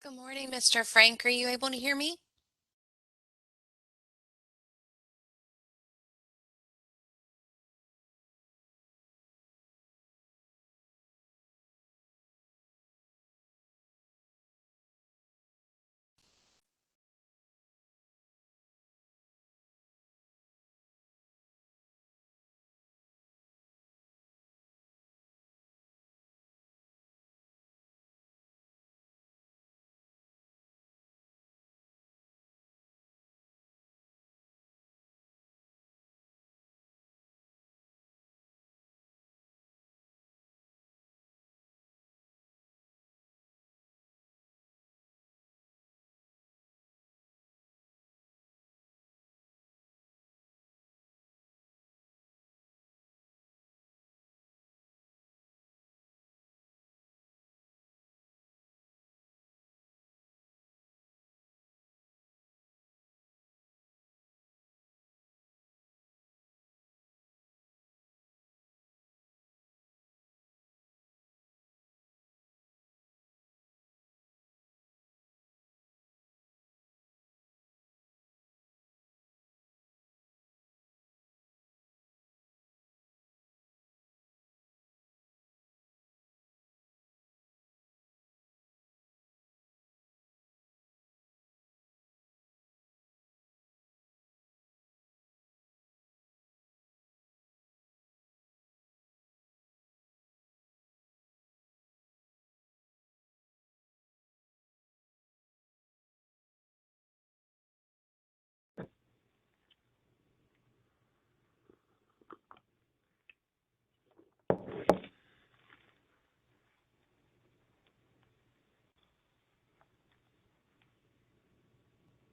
Good morning, Mr. Frank. Are you able to hear me?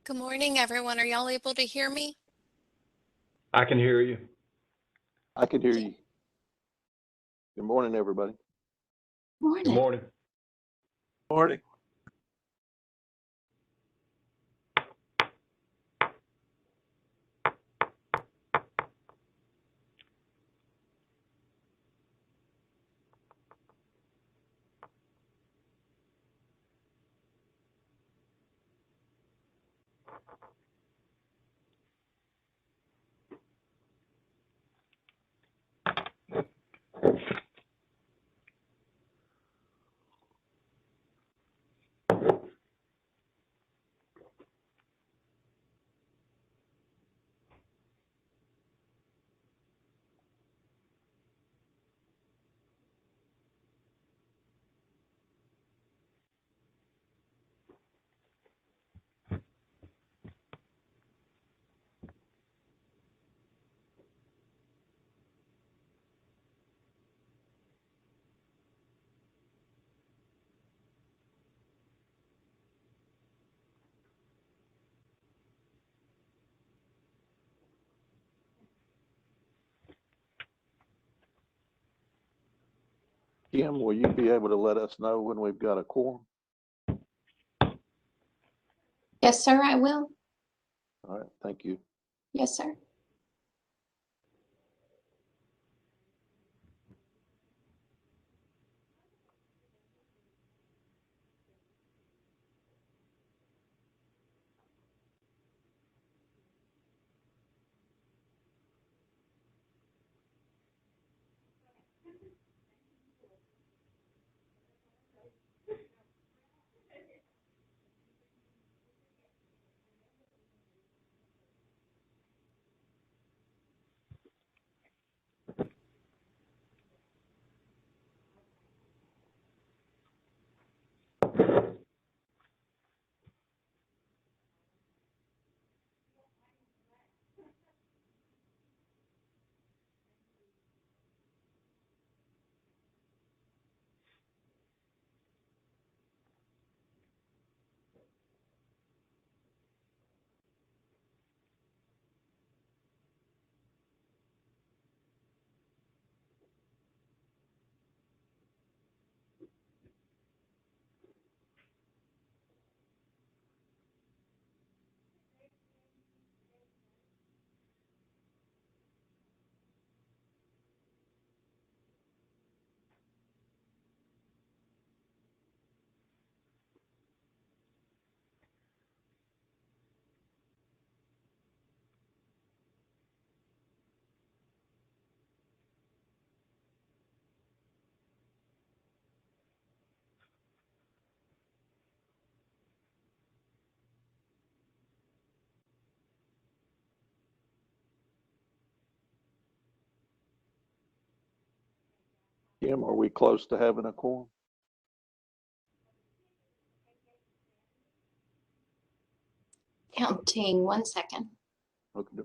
Good morning, everyone. Are y'all able to hear me? I can hear you. I can hear you. Good morning, everybody. Good morning. Morning. Kim, will you be able to let us know when we've got a quorum? Yes, sir, I will. All right, thank you. Yes, sir. Kim, are we close to having a quorum? Counting 1 second. Okay.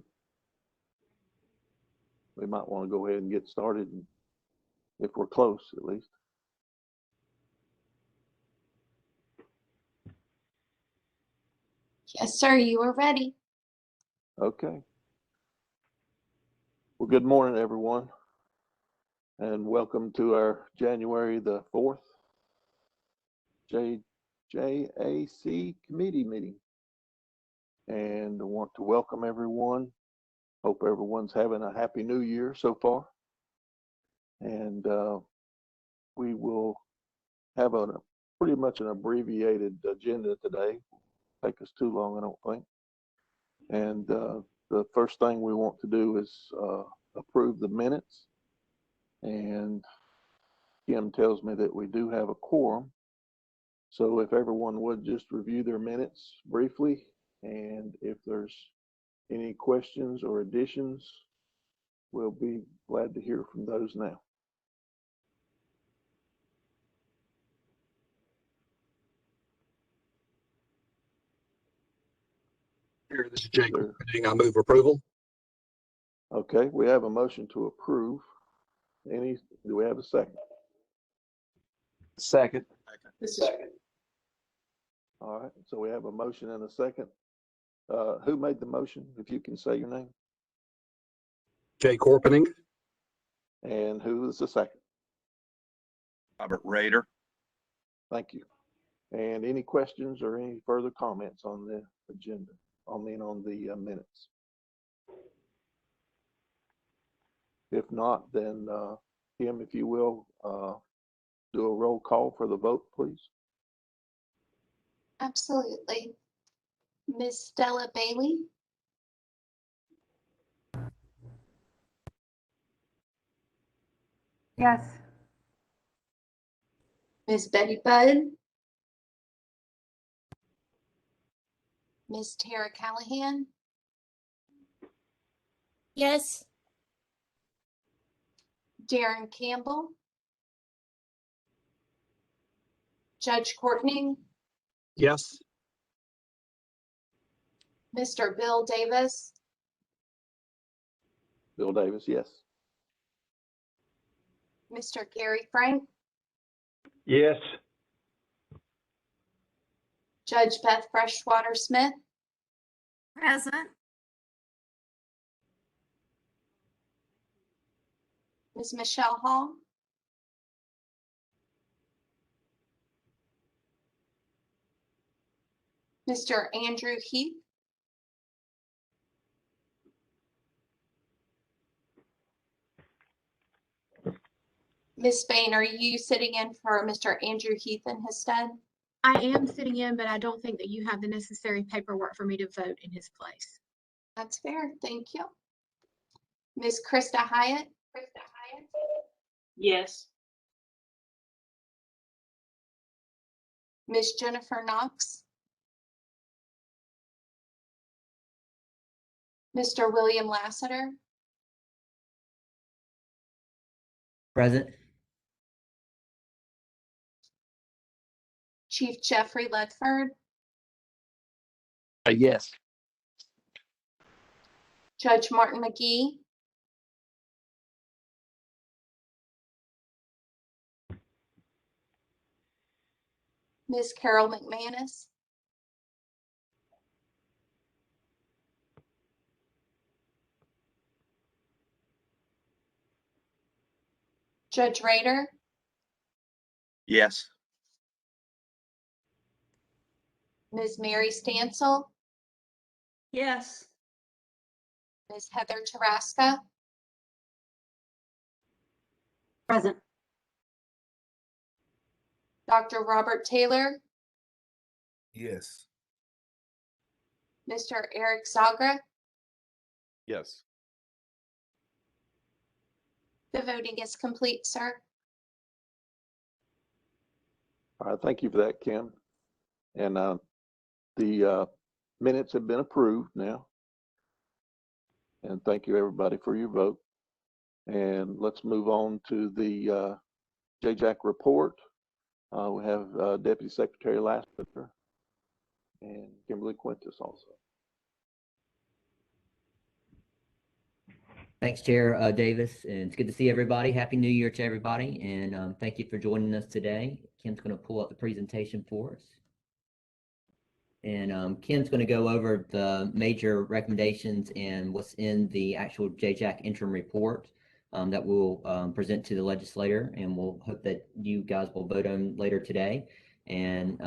We might want to go ahead and get started, if we're close, at least. Yes, sir, you are ready. Okay. Well, good morning, everyone, and welcome to our January the 4th JAC committee meeting. And I want to welcome everyone. Hope everyone's having a happy new year so far. And we will have pretty much an abbreviated agenda today. Take us too long, I don't think. And the first thing we want to do is approve the minutes. And Kim tells me that we do have a quorum. So if everyone would just review their minutes briefly, and if there's any questions or additions, we'll be glad to hear from those now. Here, this is Jake. I move approval. Okay, we have a motion to approve. Do we have a second? Second. All right, so we have a motion and a second. Who made the motion, if you can say your name? Jay Corpening. And who is the second? Robert Rader. Thank you. And any questions or any further comments on the agenda? On the minutes? If not, then Kim, if you will, do a roll call for the vote, please. Absolutely. Miss Stella Bailey, Yes. Miss Betty Budd, Miss Tara Callahan, Yes. Darren Campbell, Judge Courtney, Yes. Mr. Bill Davis, Bill Davis, yes. Mr. Gary Frank, Yes. Judge Beth Freshwater Smith, Present. Miss Michelle Hall, Mr. Andrew Heath, Miss Bain, are you sitting in for Mr. Andrew Heath in his stead? I am sitting in, but I don't think that you have the necessary paperwork for me to vote in his place. That's fair, thank you. Miss Krista Hyatt, Yes. Miss Jennifer Knox, Mr. William Lassiter, Present. Chief Jeffrey Ledford, Yes. Judge Martin McGee, Miss Carol McManus, Judge Rader, Yes. Ms. Mary Stansel, Yes. Ms. Heather Taraska, Present. Dr. Robert Taylor, Yes. Mr. Eric Zagra. Yes. The voting is complete, sir. All right, thank you for that, Kim. And the minutes have been approved now. And thank you, everybody, for your vote. And let's move on to the JJAC report. We have Deputy Secretary Lassiter and Kimberly Quintus also. Thanks, Chair Davis, and it's good to see everybody. Happy New Year to everybody, and thank you for joining us today. Kim's going to pull up the presentation for us. And Kim's going to go over the major recommendations and what's in the actual JJAC interim report that we'll present to the legislator, and we'll hope that you guys will vote on later today. And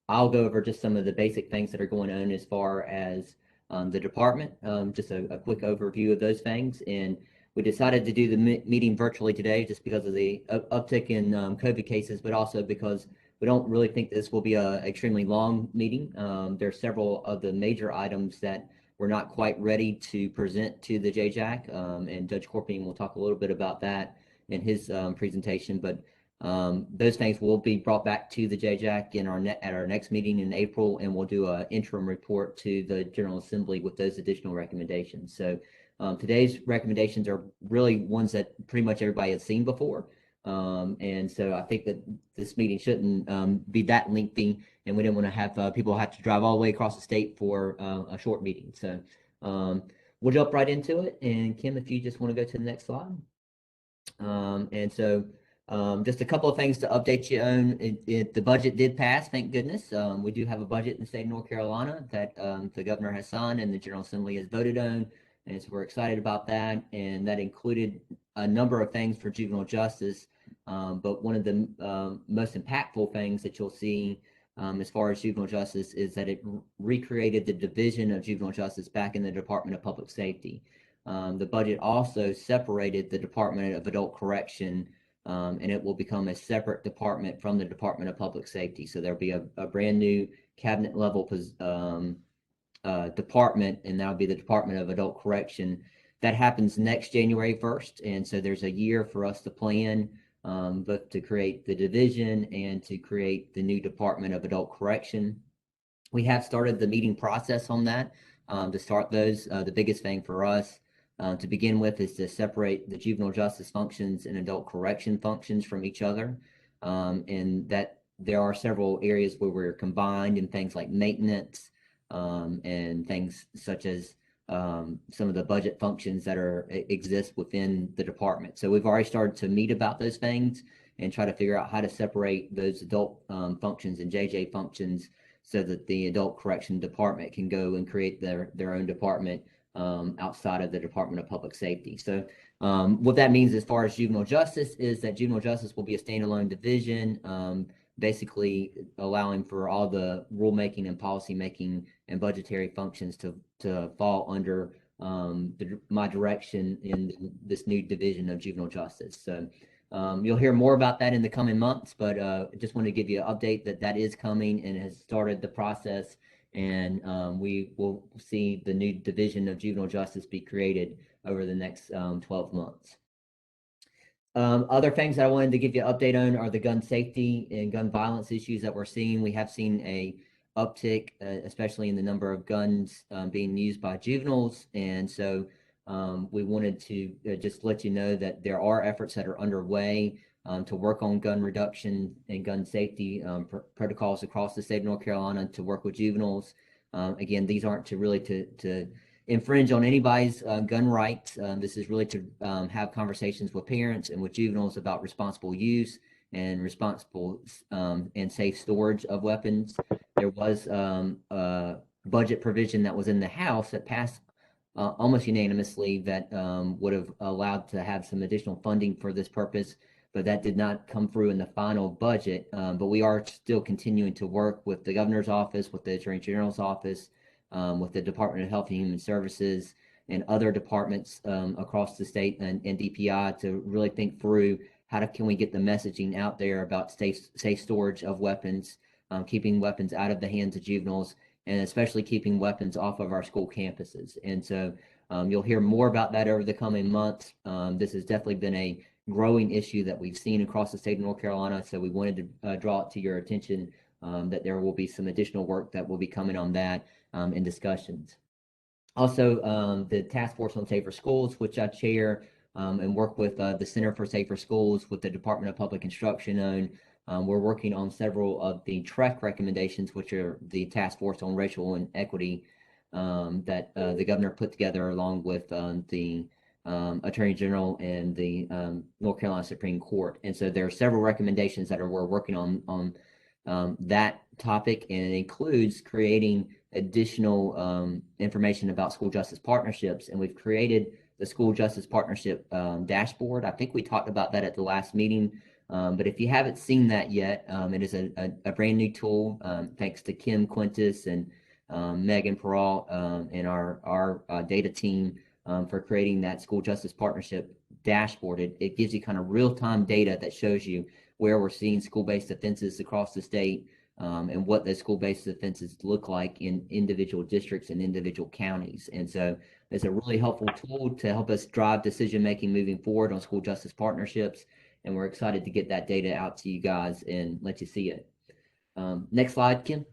I'll go over just some of the basic things that are going on as far as the department, just a quick overview of those things. And we decided to do the meeting virtually today just because of the uptick in COVID cases, but also because we don't really think this will be an extremely long meeting. There are several of the major items that we're not quite ready to present to the JJAC, and Judge Corpening will talk a little bit about that in his presentation. But those things will be brought back to the JJAC at our next meeting in April, and we'll do an interim report to the General Assembly with those additional recommendations. So today's recommendations are really ones that pretty much everybody has seen before. And so I think that this meeting shouldn't be that lengthy, and we didn't want to have people have to drive all the way across the state for a short meeting. So we'll jump right into it. And Kim, if you just want to go to the next slide. And so just a couple of things to update you on. The budget did pass, thank goodness. We do have a budget in the state of North Carolina that the governor has signed and the General Assembly has voted on. And so we're excited about that. And that included a number of things for juvenile justice. But one of the most impactful things that you'll see as far as juvenile justice is that it recreated the Division of Juvenile Justice back in the Department of Public Safety. The budget also separated the Department of Adult Correction, and it will become a separate department from the Department of Public Safety. So there'll be a brand new cabinet level department, and that'll be the Department of Adult Correction. That happens next January 1st, and so there's a year for us to plan, both to create the division and to create the new Department of Adult Correction. We have started the meeting process on that. To start those, the biggest thing for us to begin with is to separate the juvenile justice functions and adult correction functions from each other, and that there are several areas where we're combined in things like maintenance and things such as some of the budget functions that exist within the department. So we've already started to meet about those things and try to figure out how to separate those adult functions and JJ functions so that the adult correction department can go and create their own department outside of the Department of Public Safety. So what that means as far as juvenile justice is that juvenile justice will be a standalone division, basically allowing for all the rulemaking and policymaking and budgetary functions to fall under my direction in this new division of juvenile justice. So you'll hear more about that in the coming months, but just want to give you an update that is coming and has started the process, and we will see the new division of juvenile justice be created over the next 12 months. Other things that I wanted to give you an update on are the gun safety and gun violence issues that we're seeing. We have seen a uptick, especially in the number of guns being used by juveniles. And so we wanted to just let you know that there are efforts that are underway to work on gun reduction and gun safety protocols across the state of North Carolina to work with juveniles. Again, these aren't to infringe on anybody's gun rights. This is really to have conversations with parents and with juveniles about responsible use and responsible and safe storage of weapons. There was a budget provision that was in the House that passed almost unanimously that would have allowed to have some additional funding for this purpose, but that did not come through in the final budget. But we are still continuing to work with the governor's office, with the attorney general's office, with the Department of Health and Human Services and other departments across the state and DPI to really think through how can we get the messaging out there about safe storage of weapons, keeping weapons out of the hands of juveniles, and especially keeping weapons off of our school campuses. And so you'll hear more about that over the coming months. This has definitely been a growing issue that we've seen across the state of North Carolina. So we wanted to draw it to your attention that there will be some additional work that will be coming on that in discussions. Also, the Task Force on Safer Schools, which I chair, and work with the Center for Safer Schools with the Department of Public Instruction on. We're working on several of the TREC recommendations, which are the Task Force on Racial and Equity that the governor put together along with the Attorney General and the North Carolina Supreme Court. And so there are several recommendations that we're working on that topic, and it includes creating additional information about school justice partnerships. And we've created the School Justice Partnership dashboard. I think we talked about that at the last meeting. But if you haven't seen that yet, it is a brand new tool, thanks to Kim Quintus and Megan Peralt and our data team for creating that School Justice Partnership dashboard. It gives you kind of real-time data that shows you where we're seeing school-based offenses across the state and what those school-based offenses look like in individual districts and individual counties. And so it's a really helpful tool to help us drive decision-making moving forward on school justice partnerships. And we're excited to get that data out to you guys and let you see it. Next slide, Kim.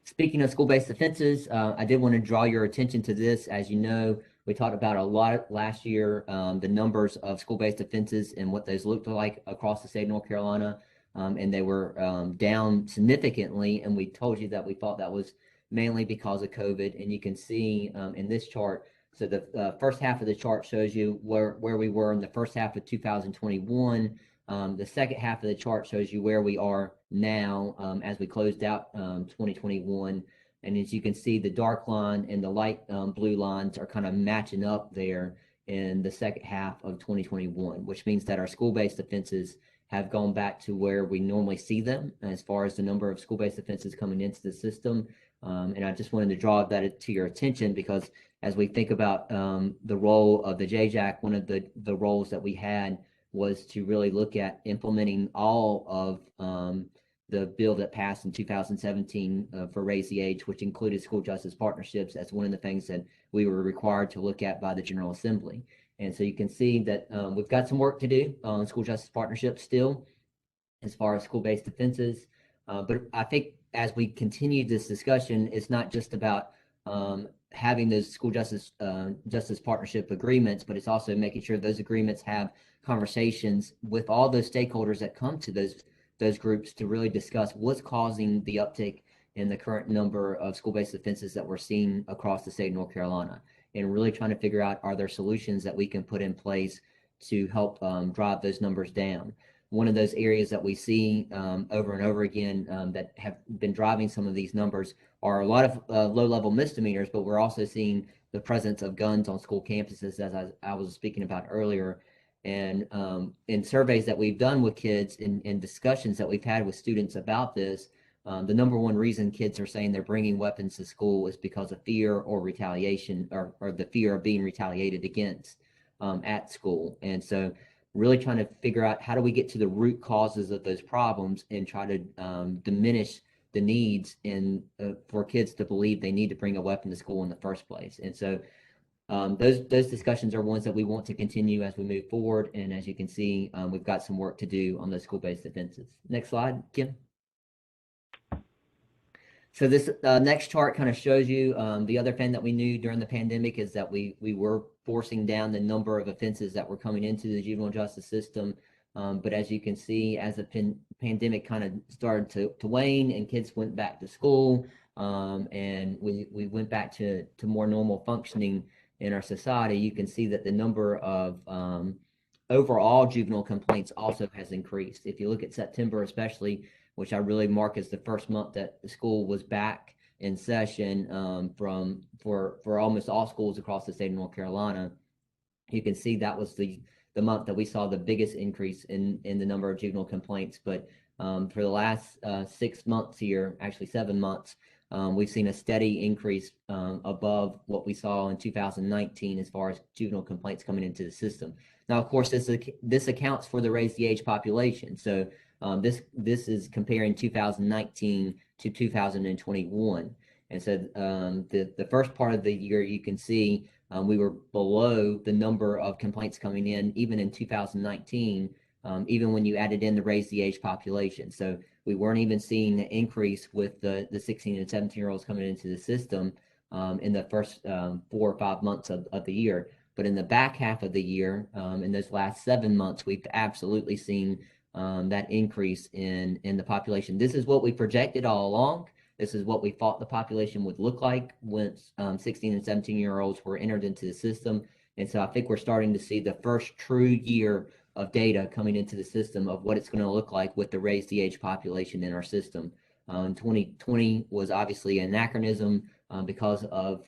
Speaking of school-based offenses, I did want to draw your attention to this. As you know, we talked about a lot last year, the numbers of school-based offenses and what those looked like across the state of North Carolina. And they were down significantly. And we told you that we thought that was mainly because of COVID. And you can see in this chart, so the first half of the chart shows you where we were in the first half of 2021. The second half of the chart shows you where we are now as we closed out 2021. And as you can see, the dark line and the light blue lines are kind of matching up there in the second half of 2021, which means that our school-based offenses have gone back to where we normally see them as far as the number of school-based offenses coming into the system. And I just wanted to draw that to your attention because as we think about the role of the JJAC, one of the roles that we had was to really look at implementing all of the bill that passed in 2017 for Raise the Age, which included school justice partnerships as one of the things that we were required to look at by the General Assembly. And so you can see that we've got some work to do on school justice partnerships still as far as school-based offenses. But I think as we continue this discussion, it's not just about having those school justice partnership agreements, but it's also making sure those agreements have conversations with all those stakeholders that come to those groups to really discuss what's causing the uptick in the current number of school-based offenses that we're seeing across the state of North Carolina, and really trying to figure out, are there solutions that we can put in place to help drive those numbers down. One of those areas that we see over and over again that have been driving some of these numbers are a lot of low-level misdemeanors, but we're also seeing the presence of guns on school campuses, as I was speaking about earlier. And in surveys that we've done with kids, in discussions that we've had with students about this, the number one reason kids are saying they're bringing weapons to school is because of fear or retaliation, or the fear of being retaliated against at school. And so really trying to figure out how do we get to the root causes of those problems and try to diminish the needs for kids to believe they need to bring a weapon to school in the first place. And so those discussions are ones that we want to continue as we move forward. And as you can see, we've got some work to do on those school-based offenses. Next slide, Kim. So this next chart kind of shows you the other thing that we knew during the pandemic is that we were forcing down the number of offenses that were coming into the juvenile justice system. But as you can see, as the pandemic kind of started to wane and kids went back to school and we went back to more normal functioning in our society, you can see that the number of overall juvenile complaints also has increased. If you look at September especially, which I really mark as the first month that the school was back in session for almost all schools across the state of North Carolina, you can see that was the month that we saw the biggest increase in the number of juvenile complaints. But for the last 6 months here, actually 7 months, we've seen a steady increase above what we saw in 2019 as far as juvenile complaints coming into the system. Now, of course, this accounts for the Raise the Age population. So this is comparing 2019 to 2021. And so the first part of the year, you can see we were below the number of complaints coming in, even in 2019, even when you added in the Raise the Age population. So we weren't even seeing the increase with the 16 and 17-year-olds coming into the system. in the first 4 or 5 months of the year. But in the back half of the year, in those last 7 months, we've absolutely seen that increase in the population. This is what we projected all along. This is what we thought the population would look like once 16 and 17-year-olds were entered into the system. And so I think we're starting to see the first true year of data coming into the system of what it's going to look like with the raised the age population in our system. 2020 was obviously an anachronism because of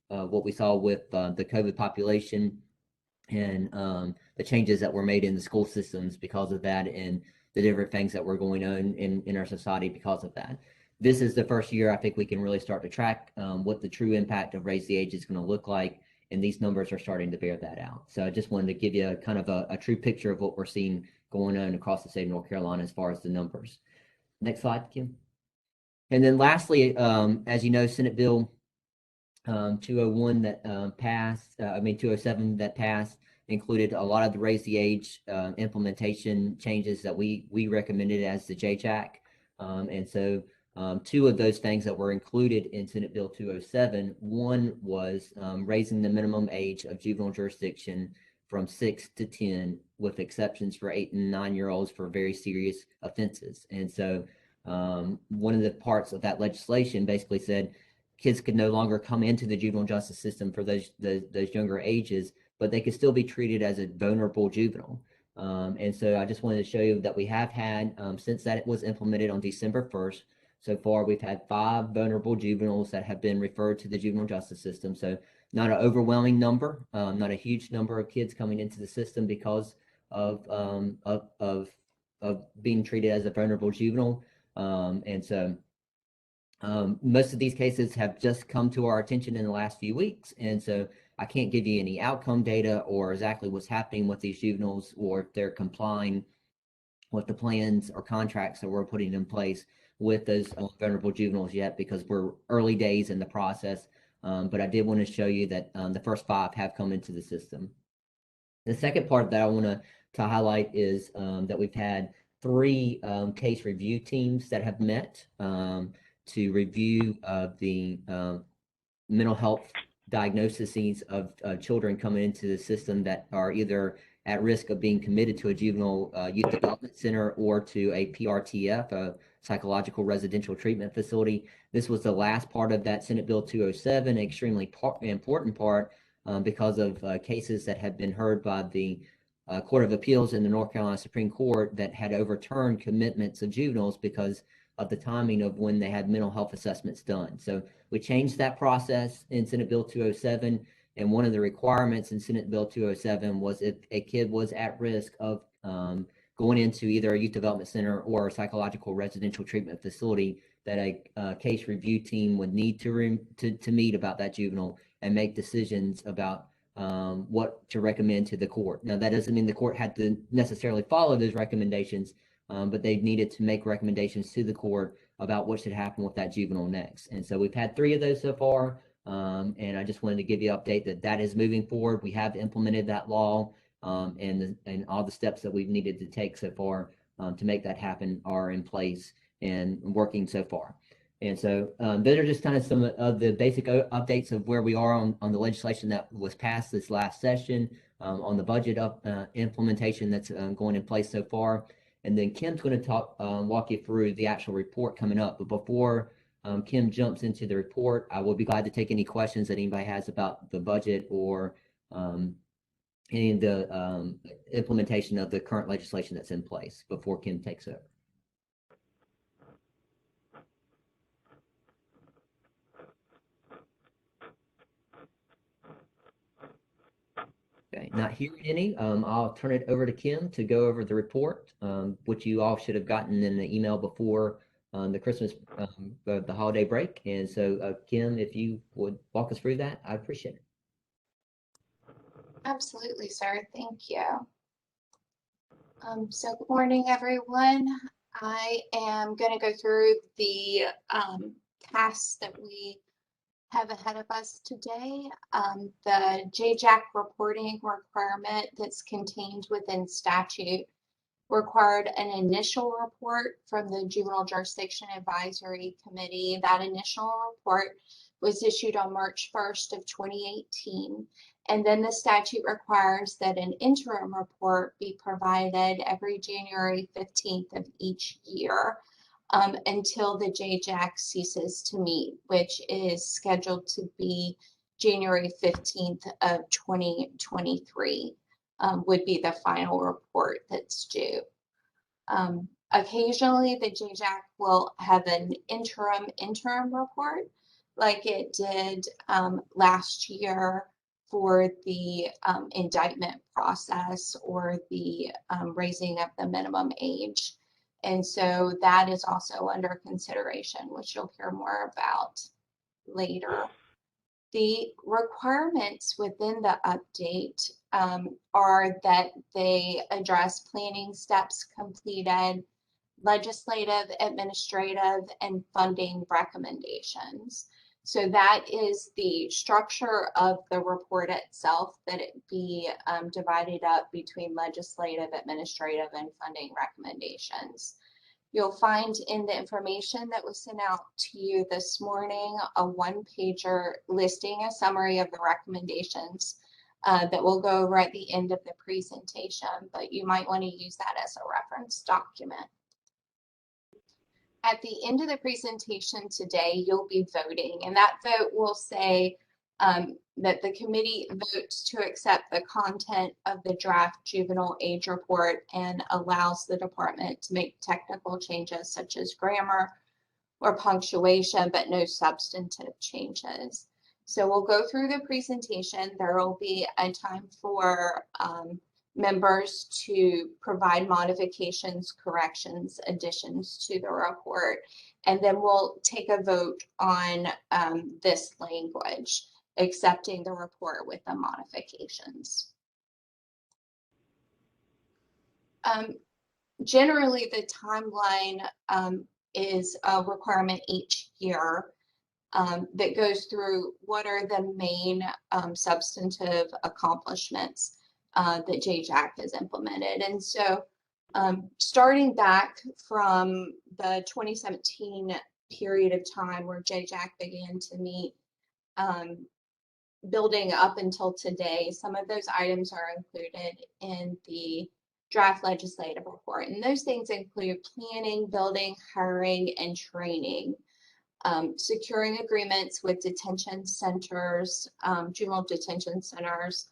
what we saw with the COVID population and the changes that were made in the school systems because of that, and the different things that were going on in our society because of that. This is the first year I think we can really start to track what the true impact of raise the age is going to look like, and these numbers are starting to bear that out. So I just wanted to give you a kind of a true picture of what we're seeing going on across the state of North Carolina as far as the numbers. Next slide, Kim. And then lastly, as you know, Senate Bill 201 that passed, 207 that passed, included a lot of the raise the age implementation changes that we recommended as the JJAC. And so two of those things that were included in Senate Bill 207, one was raising the minimum age of juvenile jurisdiction from 6 to 10, with exceptions for 8 and 9-year-olds for very serious offenses. And so one of the parts of that legislation basically said kids could no longer come into the juvenile justice system for those younger ages, but they could still be treated as a vulnerable juvenile. And so I just wanted to show you that we have had, since that was implemented on December 1st, so far we've had 5 vulnerable juveniles that have been referred to the juvenile justice system. So not an overwhelming number, not a huge number of kids coming into the system because of being treated as a vulnerable juvenile. And so most of these cases have just come to our attention in the last few weeks. And so I can't give you any outcome data or exactly what's happening with these juveniles, or if they're complying with the plans or contracts that we're putting in place with those vulnerable juveniles yet, because we're early days in the process. But I did want to show you that the first 5 have come into the system. The second part that I want to highlight is that we've had 3 case review teams that have met to review the mental health diagnoses of children coming into the system that are either at risk of being committed to a juvenile youth development center or to a PRTF, a psychological residential treatment facility. This was the last part of that Senate Bill 207, an extremely important part because of cases that had been heard by the Court of Appeals in the North Carolina Supreme Court that had overturned commitments of juveniles because of the timing of when they had mental health assessments done. So we changed that process in Senate Bill 207, and one of the requirements in Senate Bill 207 was if a kid was at risk of going into either a youth development center or a psychological residential treatment facility, that a case review team would need to meet about that juvenile and make decisions about what to recommend to the court. Now, that doesn't mean the court had to necessarily follow those recommendations, but they needed to make recommendations to the court about what should happen with that juvenile next. And so we've had 3 of those so far, and I just wanted to give you an update that is moving forward. We have implemented that law, and all the steps that we've needed to take so far to make that happen are in place and working so far. And so those are just kind of some of the basic updates of where we are on the legislation that was passed this last session, on the budget implementation that's going in place so far. And then Kim's going to walk you through the actual report coming up. But before Kim jumps into the report, I will be glad to take any questions that anybody has about the budget or any of the implementation of the current legislation that's in place before Kim takes over. Okay, not hearing any, I'll turn it over to Kim to go over the report, which you all should have gotten in the email before the Christmas, the holiday break. And so, Kim, if you would walk us through that, I'd appreciate it. Absolutely, sir. Thank you. So good morning, everyone. I am going to go through the tasks that we have ahead of us today. The JJAC reporting requirement that's contained within statute required an initial report from the Juvenile Jurisdiction Advisory Committee. That initial report was issued on March 1st of 2018. And then the statute requires that an interim report be provided every January 15th of each year until the JJAC ceases to meet, which is scheduled to be January 15th of 2023, would be the final report that's due. Occasionally, the JJAC will have an interim report, like it did last year for the indictment process or the raising of the minimum age. And so that is also under consideration, which you'll hear more about later. The requirements within the update are that they address planning steps completed, legislative, administrative, and funding recommendations. So that is the structure of the report itself, that it be divided up between legislative, administrative, and funding recommendations. You'll find in the information that was sent out to you this morning a one-pager listing a summary of the recommendations that we'll go over at the end of the presentation, but you might want to use that as a reference document. At the end of the presentation today, you'll be voting, and that vote will say that the committee votes to accept the content of the draft juvenile age report and allows the department to make technical changes such as grammar or punctuation, but no substantive changes. So we'll go through the presentation. There will be a time for members to provide modifications, corrections, additions to the report, and then we'll take a vote on this language, accepting the report with the modifications. Generally, the timeline is a requirement each year that goes through what are the main substantive accomplishments that JJAC has implemented. And so starting back from the 2017 period of time where JJAC began to meet, building up until today, some of those items are included in the draft legislative report. And those things include planning, building, hiring, and training, securing agreements with detention centers, juvenile detention centers,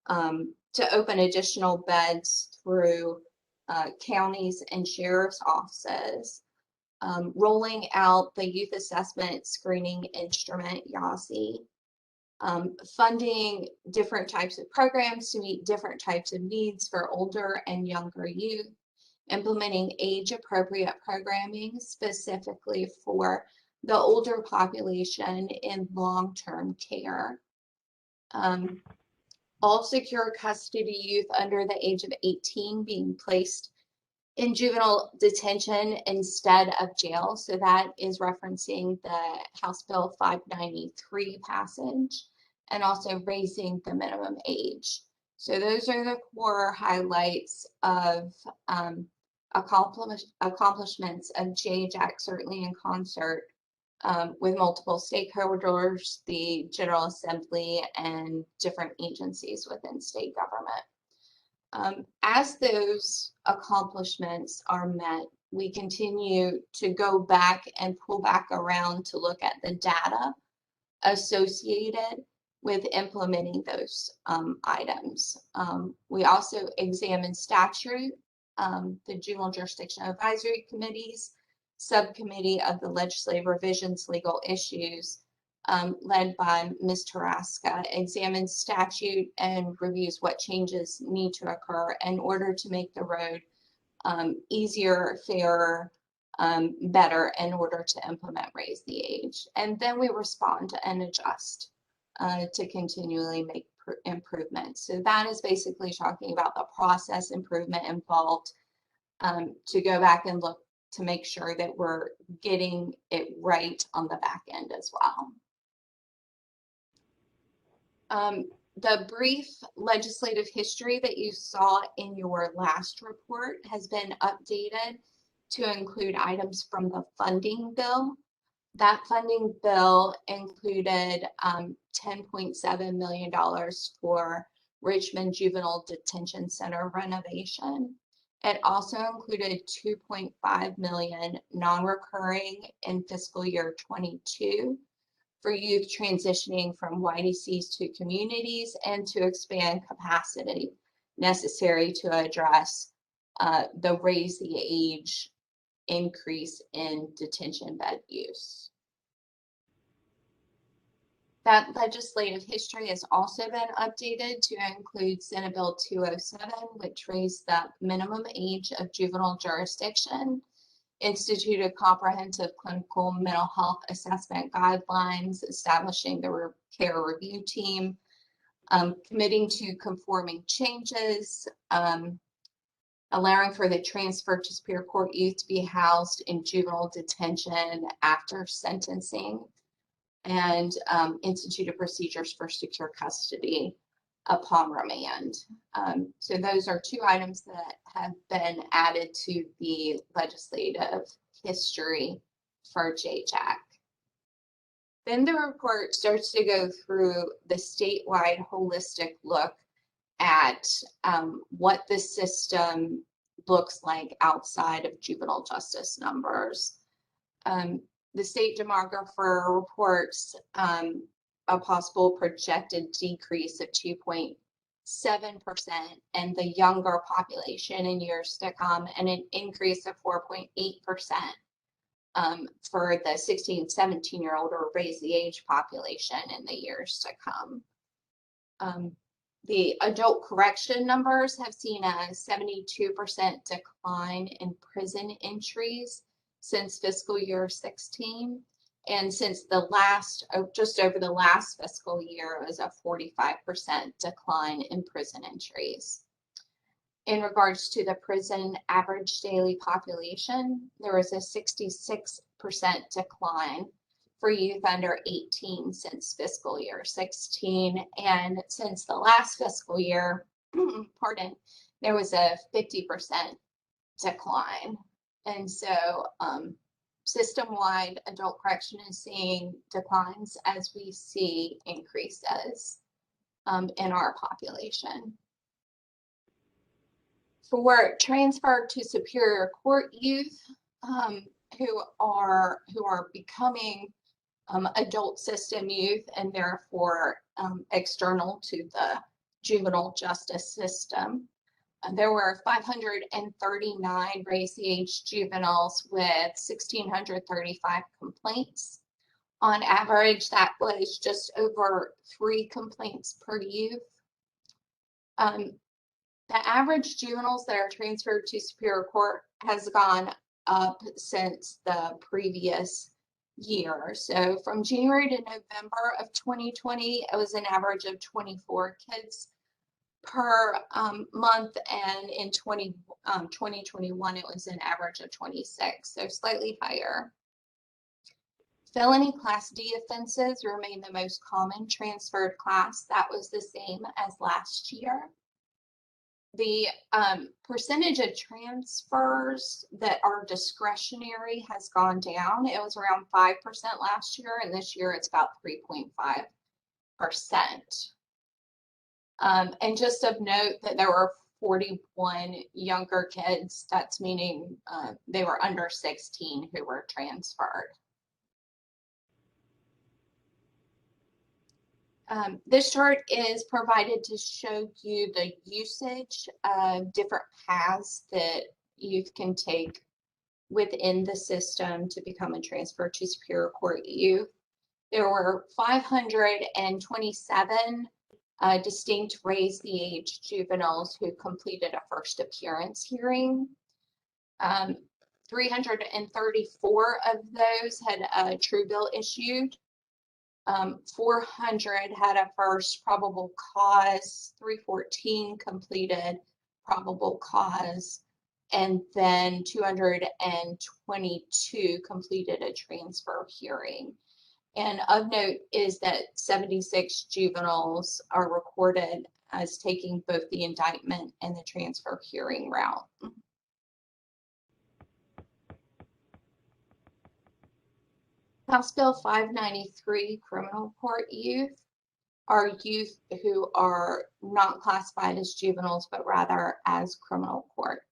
to open additional beds through counties and sheriff's offices, rolling out the youth assessment screening instrument, YASI, funding different types of programs to meet different types of needs for older and younger youth, implementing age-appropriate programming specifically for the older population in long-term care. All secure custody youth under the age of 18 being placed in juvenile detention instead of jail. So that is referencing the House Bill 593 passage, and also raising the minimum age. So those are the core highlights of accomplishments of JJAC, certainly in concert with multiple stakeholders, the General Assembly, and different agencies within state government. As those accomplishments are met, we continue to go back and pull back around to look at the data associated with implementing those items. We also examine statute, the Juvenile Jurisdiction Advisory Committee's subcommittee of the Legislative Revisions Legal Issues, led by Ms. Taraska, examines statute and reviews what changes need to occur in order to make the road easier, fairer, better in order to implement raise the age. And then we respond and adjust to continually make improvements. So that is basically talking about the process improvement involved to go back and look to make sure that we're getting it right on the back end as well. The brief legislative history that you saw in your last report has been updated to include items from the funding bill. That funding bill included $10.7 million for Richmond Juvenile Detention Center renovation. It also included $2.5 million non-recurring in fiscal year 22 for youth transitioning from YDCs to communities and to expand capacity necessary to address the raise the age increase in detention bed use. That legislative history has also been updated to include Senate Bill 207, which raised the minimum age of juvenile jurisdiction, instituted comprehensive clinical mental health assessment guidelines, establishing the care review team, committing to conforming changes, allowing for the transfer to Superior Court youth to be housed in juvenile detention after sentencing, and instituted procedures for secure custody upon remand. So those are two items that have been added to the legislative history for JJAC. Then the report starts to go through the statewide holistic look at what the system looks like outside of juvenile justice numbers. The state demographer reports a possible projected decrease of 2.7% in the younger population in years to come, and an increase of 4.8% for the 16, 17-year-old or raise the age population in the years to come. The adult correction numbers have seen a 72% decline in prison entries since fiscal year 16. And since the last, just over the last fiscal year, it was a 45% decline in prison entries. In regards to the prison average daily population, there was a 66% decline for youth under 18 since fiscal year 16. And since the last fiscal year, pardon, there was a 50% decline. And so system-wide adult correction is seeing declines as we see increases in our population. For transfer to Superior Court youth who are becoming adult system youth and therefore external to the juvenile justice system, there were 539 raise the age juveniles with 1,635 complaints. On average, that was just over 3 complaints per youth. The average juveniles that are transferred to Superior Court has gone up since the previous year. So from January to November of 2020, it was an average of 24 kids per month, and in 2021 it was an average of 26, so slightly higher. Felony Class D offenses remain the most common transferred class. That was the same as last year. The percentage of transfers that are discretionary has gone down. It was around 5% last year, and this year it's about 3.5%. And just of note that there were 41 younger kids, that's meaning they were under 16 who were transferred. This chart is provided to show you the usage of different paths that youth can take within the system to become a transfer to Superior Court youth. There were 527 distinct raise the age juveniles who completed a first appearance hearing. 334 of those had a true bill issued. 400 had a first probable cause, 314 completed probable cause, and then 222 completed a transfer hearing. And of note is that 76 juveniles are recorded as taking both the indictment and the transfer hearing route. House Bill 593, criminal court youth, are youth who are not classified as juveniles, but rather as criminal court.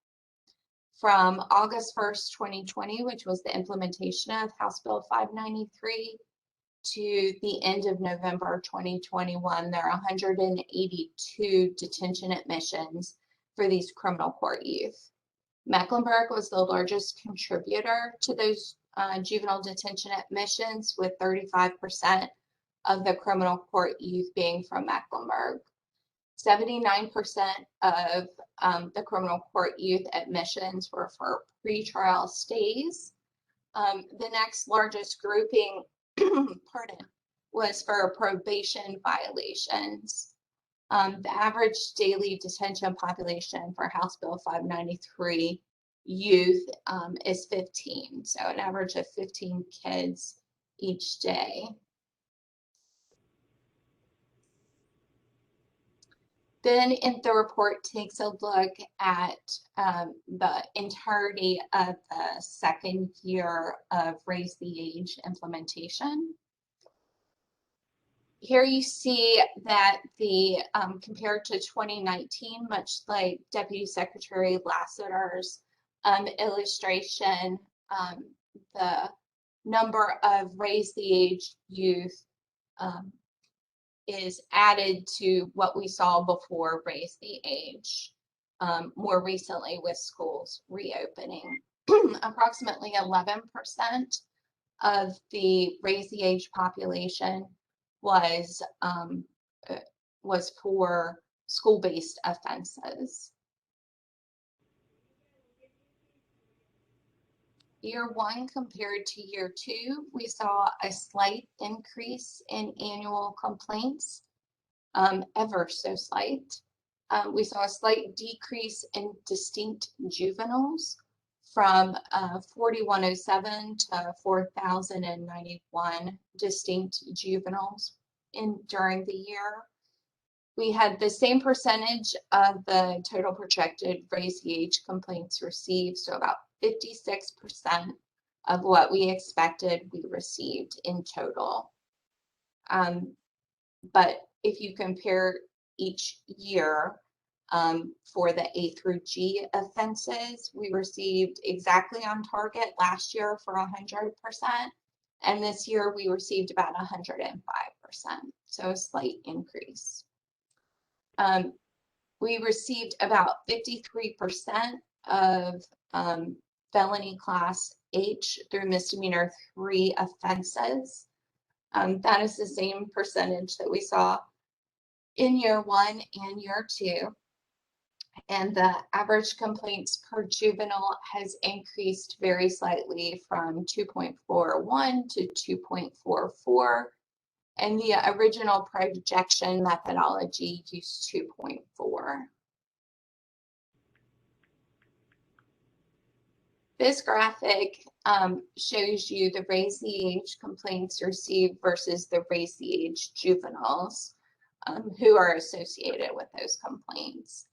From August 1st, 2020, which was the implementation of House Bill 593, to the end of November 2021, there are 182 detention admissions for these criminal court youth. Mecklenburg was the largest contributor to those juvenile detention admissions, with 35% of the criminal court youth being from Mecklenburg. 79% of the criminal court youth admissions were for pretrial stays. The next largest grouping, pardon, was for probation violations. The average daily detention population for House Bill 593 youth is 15, so an average of 15 kids each day. Then the report takes a look at the entirety of the second year of Raise the Age implementation. Here you see that the compared to 2019, much like Deputy Secretary Lassiter's illustration, the number of Raise the Age youth is added to what we saw before Raise the Age, more recently with schools reopening. Approximately 11% of the Raise the Age population was for school-based offenses. Year one compared to year two, we saw a slight increase in annual complaints, ever so slight. We saw a slight decrease in distinct juveniles from 4,107 to 4,091 distinct juveniles during the year. We had the same percentage of the total projected Raise the Age complaints received, so about 56% of what we expected we received in total. But if you compare each year for the A through G offenses, we received exactly on target last year for 100%, and this year we received about 105%, so a slight increase. We received about 53% of felony class H through misdemeanor 3 offenses. That is the same percentage that we saw in year one and year two. And the average complaints per juvenile has increased very slightly from 2.41 to 2.44. And the original projection methodology used 2.4. This graphic shows you the Raise the Age complaints received versus the Raise the Age juveniles who are associated with those complaints.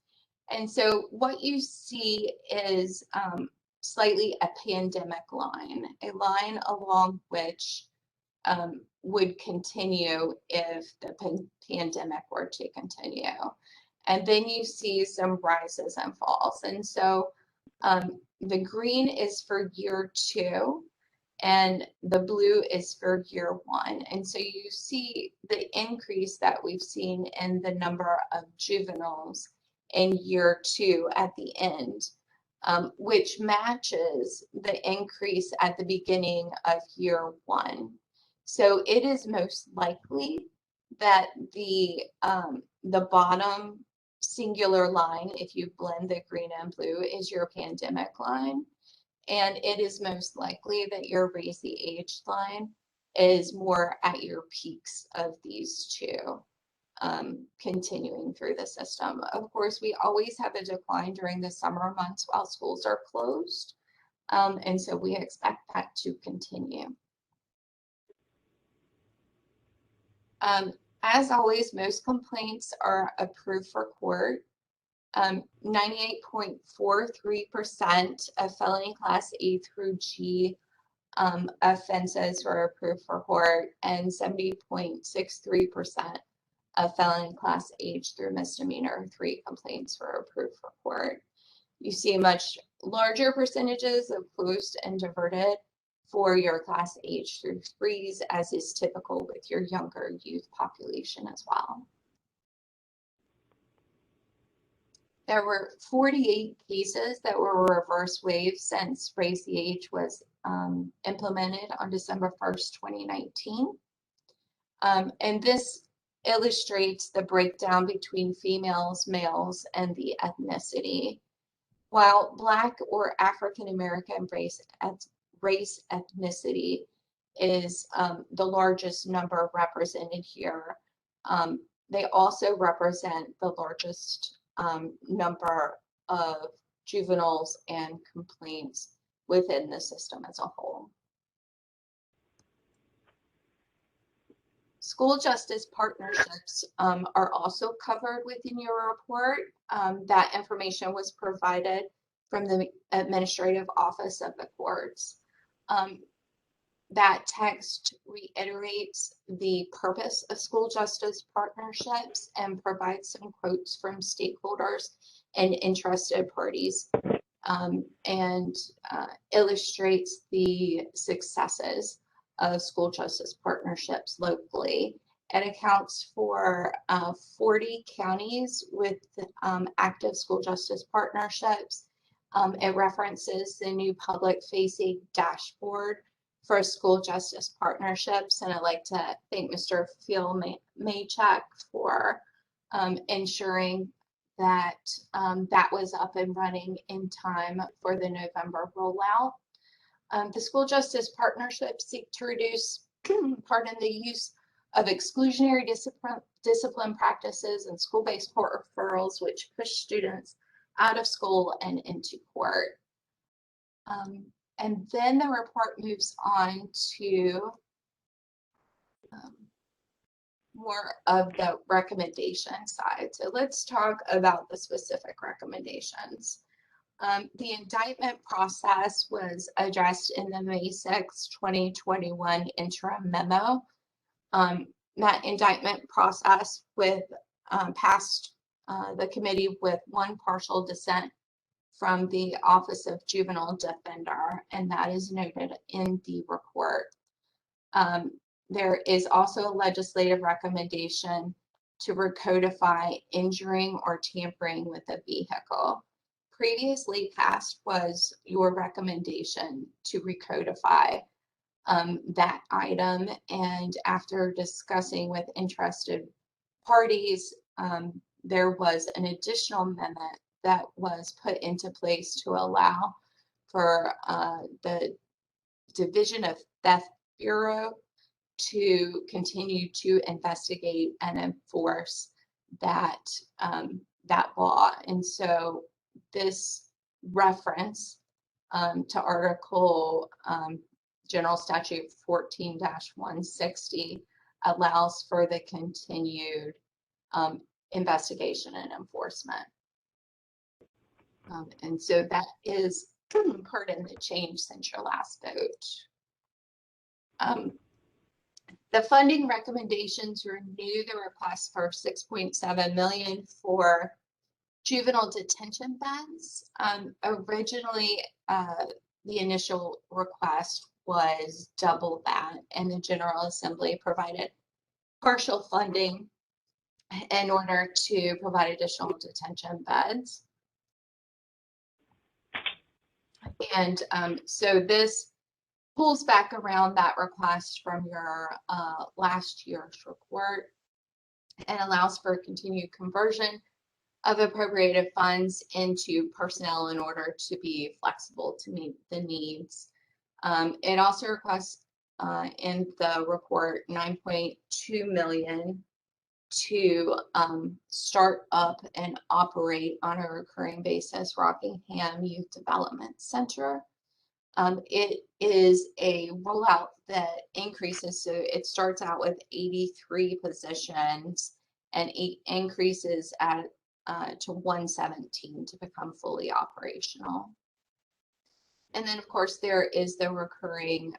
And so what you see is slightly a pandemic line, a line along which would continue if the pandemic were to continue. And then you see some rises and falls. And so the green is for year two and the blue is for year one. And so you see the increase that we've seen in the number of juveniles in year two at the end, which matches the increase at the beginning of year one. So it is most likely that the bottom singular line, if you blend the green and blue, is your pandemic line. And it is most likely that your Raise the Age line is more at your peaks of these two, continuing through the system. Of course, we always have a decline during the summer months while schools are closed. And so we expect that to continue. As always, most complaints are approved for court. 98.43% of felony class A through G offenses were approved for court, and 70.63% of felony class H through misdemeanor 3 complaints were approved for court. You see much larger percentages of closed and diverted for your class H through 3s, as is typical with your younger youth population as well. There were 48 cases that were reverse waived since Raise the Age was implemented on December 1st, 2019. And this illustrates the breakdown between females, males, and the ethnicity. While Black or African American race ethnicity is the largest number represented here, they also represent the largest number of juveniles and complaints within the system as a whole. School justice partnerships are also covered within your report. That information was provided from the administrative office of the courts. That text reiterates the purpose of school justice partnerships and provides some quotes from stakeholders and interested parties, and illustrates the successes of school justice partnerships locally. It accounts for 40 counties with active school justice partnerships. It references the new public-facing dashboard for school justice partnerships, and I'd like to thank Mr. Phil Maychek for ensuring that that was up and running in time for the November rollout. The school justice partnerships seek to reduce, the use of exclusionary discipline practices and school-based court referrals, which push students out of school and into court. And then the report moves on to more of the recommendation side. So let's talk about the specific recommendations. The indictment process was addressed in the May 6, 2021 interim memo. That indictment process passed the committee with one partial dissent from the Office of Juvenile Defender, and that is noted in the report. There is also a legislative recommendation to recodify injuring or tampering with a vehicle. Previously passed was your recommendation to recodify that item, and after discussing with interested parties, there was an additional amendment that was put into place to allow for the Division of Theft Bureau to continue to investigate and enforce that law. And so this reference to Article General Statute 14-160 allows for the continued investigation and enforcement. And so that is part in the change since your last vote. The funding recommendations renew the request for $6.7 million for juvenile detention beds. Originally, the initial request was double that, and the General Assembly provided partial funding in order to provide additional detention beds. And so this pulls back around that request from your last year's report and allows for continued conversion of appropriated funds into personnel in order to be flexible to meet the needs. It also requests in the report $9.2 million to start up and operate on a recurring basis Rockingham Youth Development Center. It is a rollout that increases, so it starts out with 83 positions and it increases to 117 to become fully operational. And then, of course, there is the recurring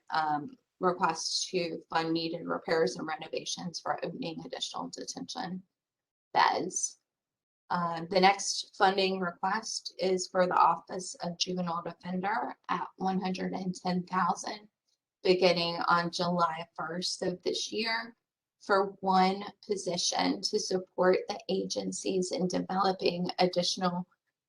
request to fund needed repairs and renovations for opening additional detention beds. The next funding request is for the Office of Juvenile Defender at $110,000, beginning on July 1st of this year, for one position to support the agencies in developing additional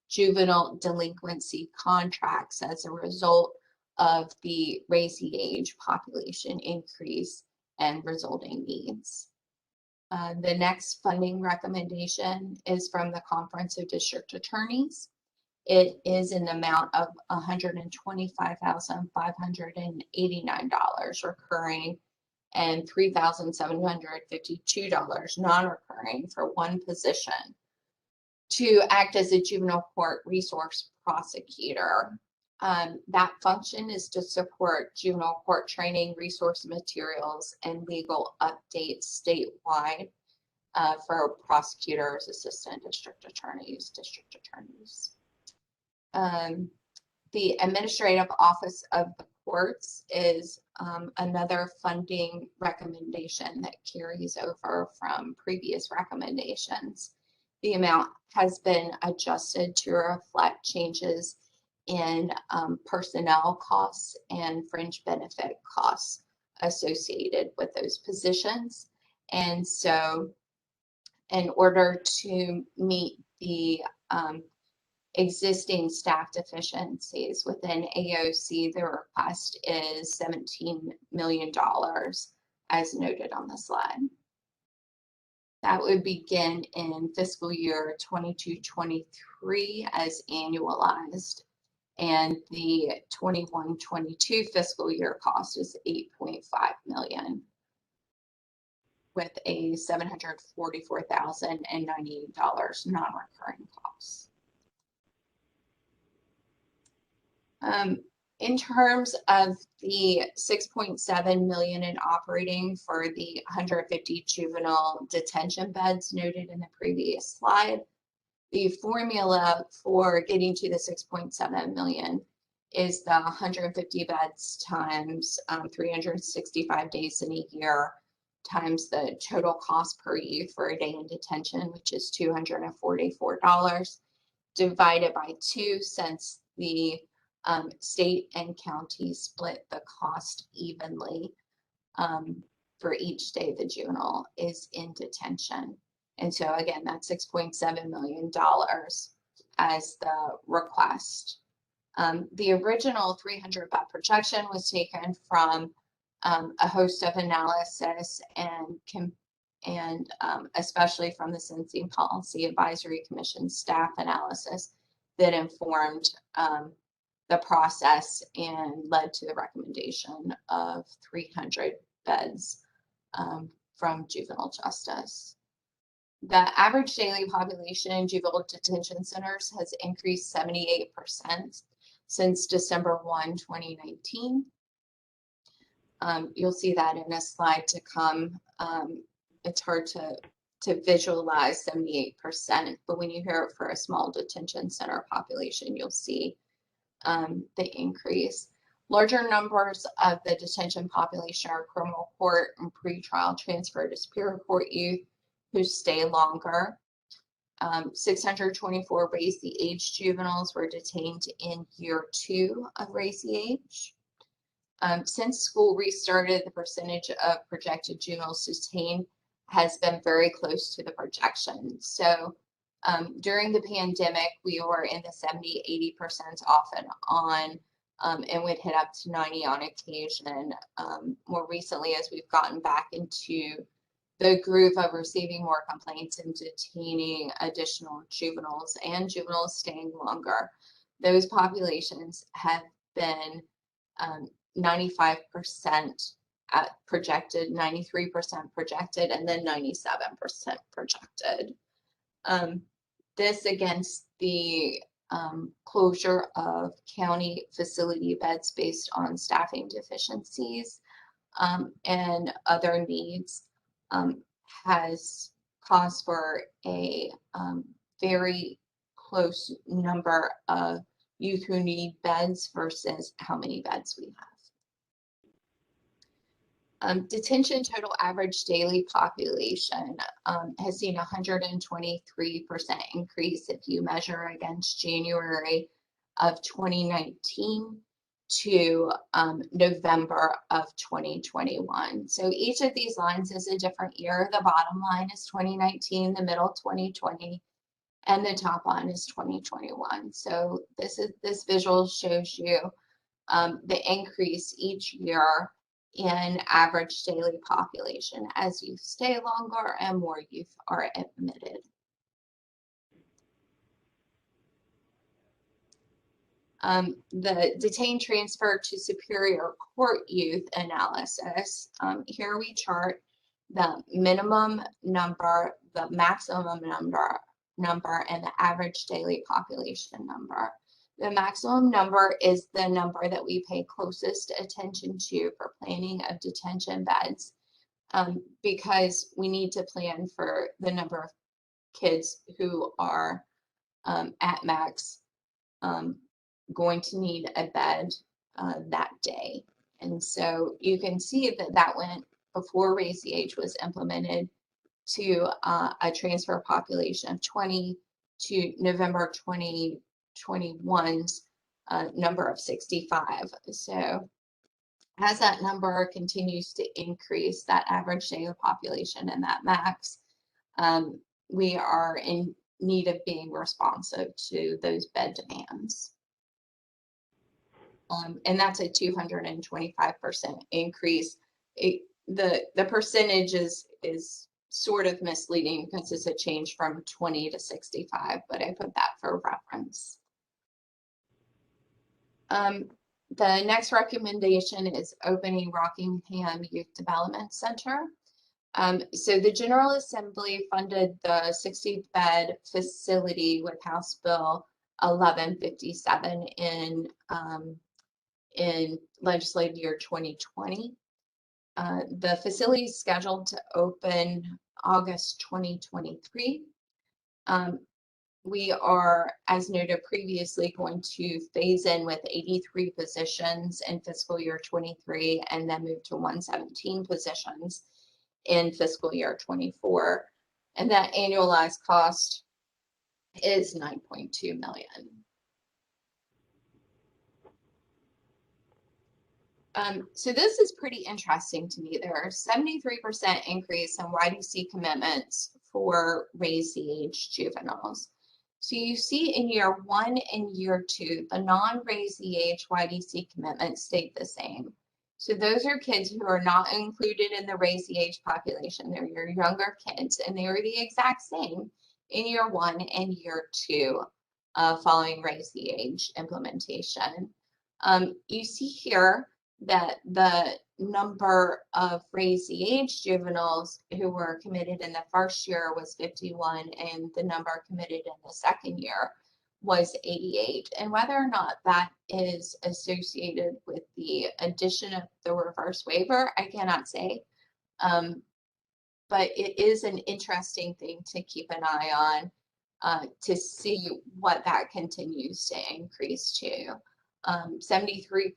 juvenile delinquency contracts as a result of the raising age population increase and resulting needs. The next funding recommendation is from the Conference of District Attorneys. It is in the amount of $125,589 recurring and $3,752 non-recurring for one position to act as a juvenile court resource prosecutor. That function is to support juvenile court training, resource materials, and legal updates statewide for prosecutors, assistant district attorneys, district attorneys. The Administrative Office of the Courts is another funding recommendation that carries over from previous recommendations. The amount has been adjusted to reflect changes in personnel costs and fringe benefit costs associated with those positions. And so in order to meet the existing staff deficiencies within AOC, the request is $17 million as noted on the slide. That would begin in fiscal year 22-23 as annualized, and the 21-22 fiscal year cost is $8.5 million, with a $744,098 non-recurring costs. In terms of the $6.7 million in operating for the 150 juvenile detention beds noted in the previous slide, the formula for getting to the $6.7 million is the 150 beds times 365 days in a year times the total cost per youth for a day in detention, which is $244, divided by 2, since the state and county split the cost evenly for each day the juvenile is in detention. And so again, that's $6.7 million as the request. The original 300 bed projection was taken from a host of analysis and especially from the Sentencing Policy Advisory Commission staff analysis that informed the process and led to the recommendation of 300 beds from juvenile justice. The average daily population in juvenile detention centers has increased 78% since December 1, 2019. You'll see that in a slide to come. It's hard to visualize 78%, but when you hear it for a small detention center population, you'll see the increase. Larger numbers of the detention population are criminal court and pretrial transfer to superior court youth who stay longer. 624 raise the age juveniles were detained in year 2 of raise the age. Since school restarted, the percentage of projected juveniles detained has been very close to the projection. So during the pandemic, we were in the 70-80% off and on, and would hit up to 90 on occasion. More recently, as we've gotten back into the groove of receiving more complaints and detaining additional juveniles and juveniles staying longer, those populations have been 95% projected, 93% projected, and then 97% projected. This against the closure of county facility beds based on staffing deficiencies and other needs has caused for a very close number of youth who need beds versus how many beds we have. Detention total average daily population has seen 123% increase if you measure against January of 2019 to November of 2021. So each of these lines is a different year. The bottom line is 2019, the middle 2020, and the top line is 2021. So this visual shows you the increase each year in average daily population as youth stay longer and more youth are admitted. The detained transfer to superior court youth analysis. Here we chart the minimum number, the maximum number, and the average daily population number. The maximum number is the number that we pay closest attention to for planning of detention beds, because we need to plan for the number of kids who are at max going to need a bed that day. And so you can see that that went before Raise the Age was implemented to a transfer population of 20 to November 2021's number of 65. So as that number continues to increase, that average daily population and that max, we are in need of being responsive to those bed demands. And that's a 225% increase. The percentage is sort of misleading because it's a change from 20 to 65, but I put that for reference. The next recommendation is opening Rockingham Youth Development Center. So the General Assembly funded the 60-bed facility with House Bill 1157 in legislative year 2020. The facility is scheduled to open August 2023. We are, as noted previously, going to phase in with 83 positions in fiscal year 23 and then move to 117 positions in fiscal year 24. And that annualized cost is $9.2 million. So this is pretty interesting to me. There are 73% increase in YDC commitments for Raise the Age juveniles. So you see in year 1 and year 2, the non-Raise the Age YDC commitments stayed the same. So those are kids who are not included in the Raise the Age population. They're your younger kids, and they were the exact same in year 1 and year 2 following Raise the Age implementation. You see here that the number of Raise the Age juveniles who were committed in the first year was 51, and the number committed in the second year was 88. And whether or not that is associated with the addition of the reverse waiver, I cannot say. But it is an interesting thing to keep an eye on to see what that continues to increase to. 73%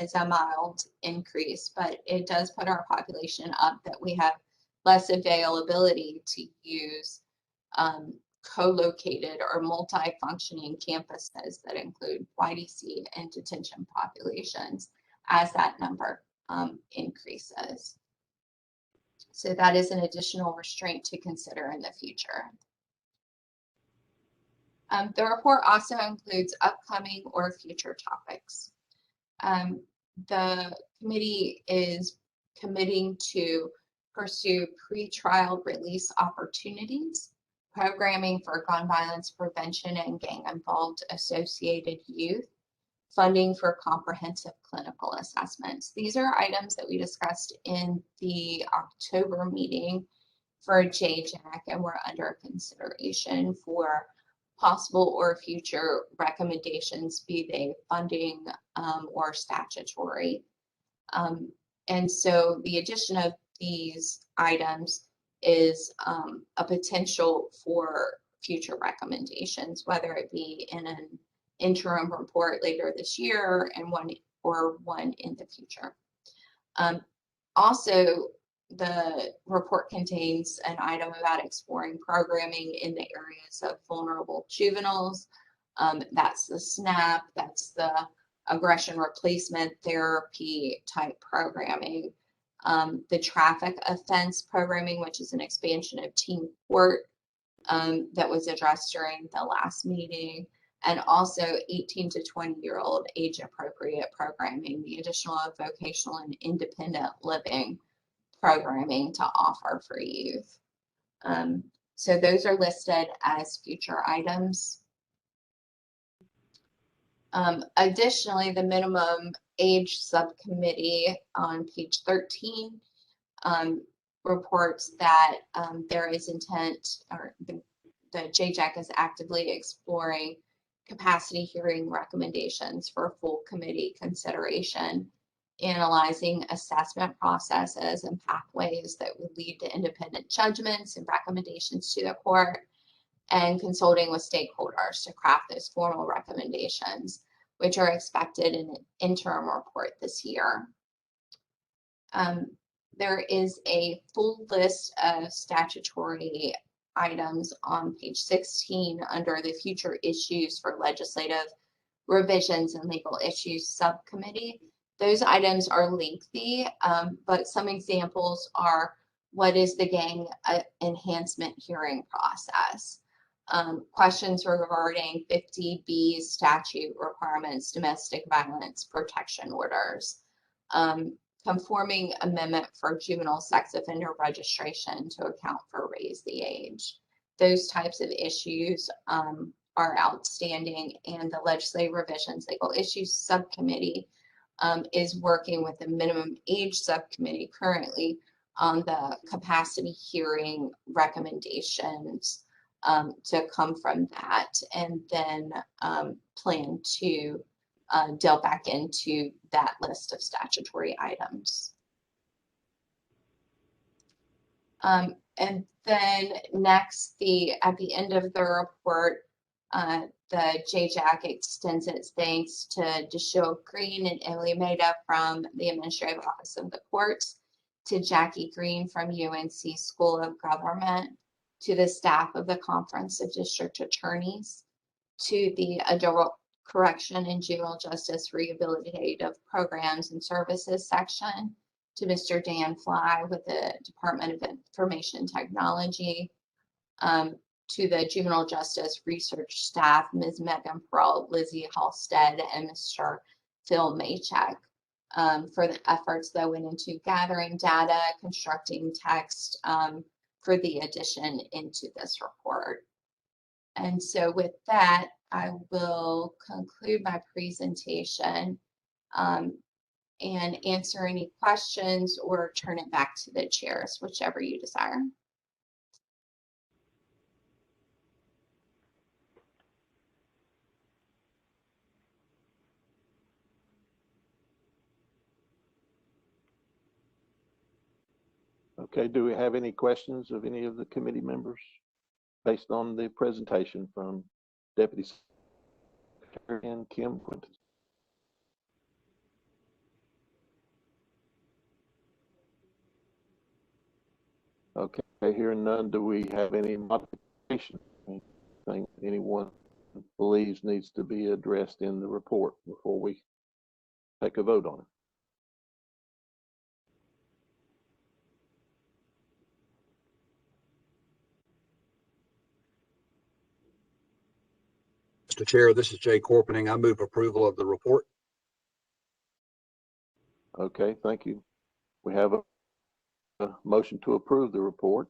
is a mild increase, but it does put our population up that we have less availability to use co-located or multi-functioning campuses that include YDC and detention populations as that number increases. So that is an additional restraint to consider in the future. The report also includes upcoming or future topics. The committee is committing to pursue pre-trial release opportunities, programming for gun violence prevention and gang-involved associated youth, funding for comprehensive clinical assessments. These are items that we discussed in the October meeting for JJAC, and we're under consideration for possible or future recommendations, be they funding or statutory. And so the addition of these items is a potential for future recommendations, whether it be in an interim report later this year and one in the future. Also, the report contains an item about exploring programming in the areas of vulnerable juveniles. That's the SNAP, that's the aggression replacement therapy type programming. The traffic offense programming, which is an expansion of teen court that was addressed during the last meeting, and also 18 to 20-year-old age appropriate programming, the additional of vocational and independent living programming to offer for youth. So those are listed as future items. Additionally, the minimum age subcommittee on page 13 reports that there is intent, or the JJAC is actively exploring capacity hearing recommendations for full committee consideration, analyzing assessment processes and pathways that would lead to independent judgments and recommendations to the court, and consulting with stakeholders to craft those formal recommendations, which are expected in an interim report this year. There is a full list of statutory items on page 16 under the future issues for legislative revisions and legal issues subcommittee. Those items are lengthy, but some examples are: what is the gang enhancement hearing process? Questions regarding 50B statute requirements, domestic violence protection orders, conforming amendment for juvenile sex offender registration to account for raise the age. Those types of issues are outstanding, and the legislative revisions legal issues subcommittee is working with the minimum age subcommittee currently on the capacity hearing recommendations to come from that, and then plan to delve back into that list of statutory items. And then next, at the end of the report, the JJAC extends its thanks to Deshaun Green and Emily Maida from the Administrative Office of the Courts, to Jackie Green from UNC School of Government, to the staff of the Conference of District Attorneys, to the Adult Correction and Juvenile Justice Rehabilitative Programs and Services section, to Mr. Dan Fly with the Department of Information Technology, to the Juvenile Justice Research staff, Ms. Megan Pearl, Lizzie Halstead, and Mr. Phil Maycheck, for the efforts that went into gathering data, constructing text for the addition into this report. And so with that, I will conclude my presentation and answer any questions or turn it back to the chairs, whichever you desire. Okay, do we have any questions of any of the committee members based on the presentation from Deputy Secretary and Kim Quintus? Okay, hearing none, do we have any modification? Anything anyone believes needs to be addressed in the report before we take a vote on it? Mr. Chair, this is Jay Corpening. I move approval of the report. Okay, thank you. We have a motion to approve the report.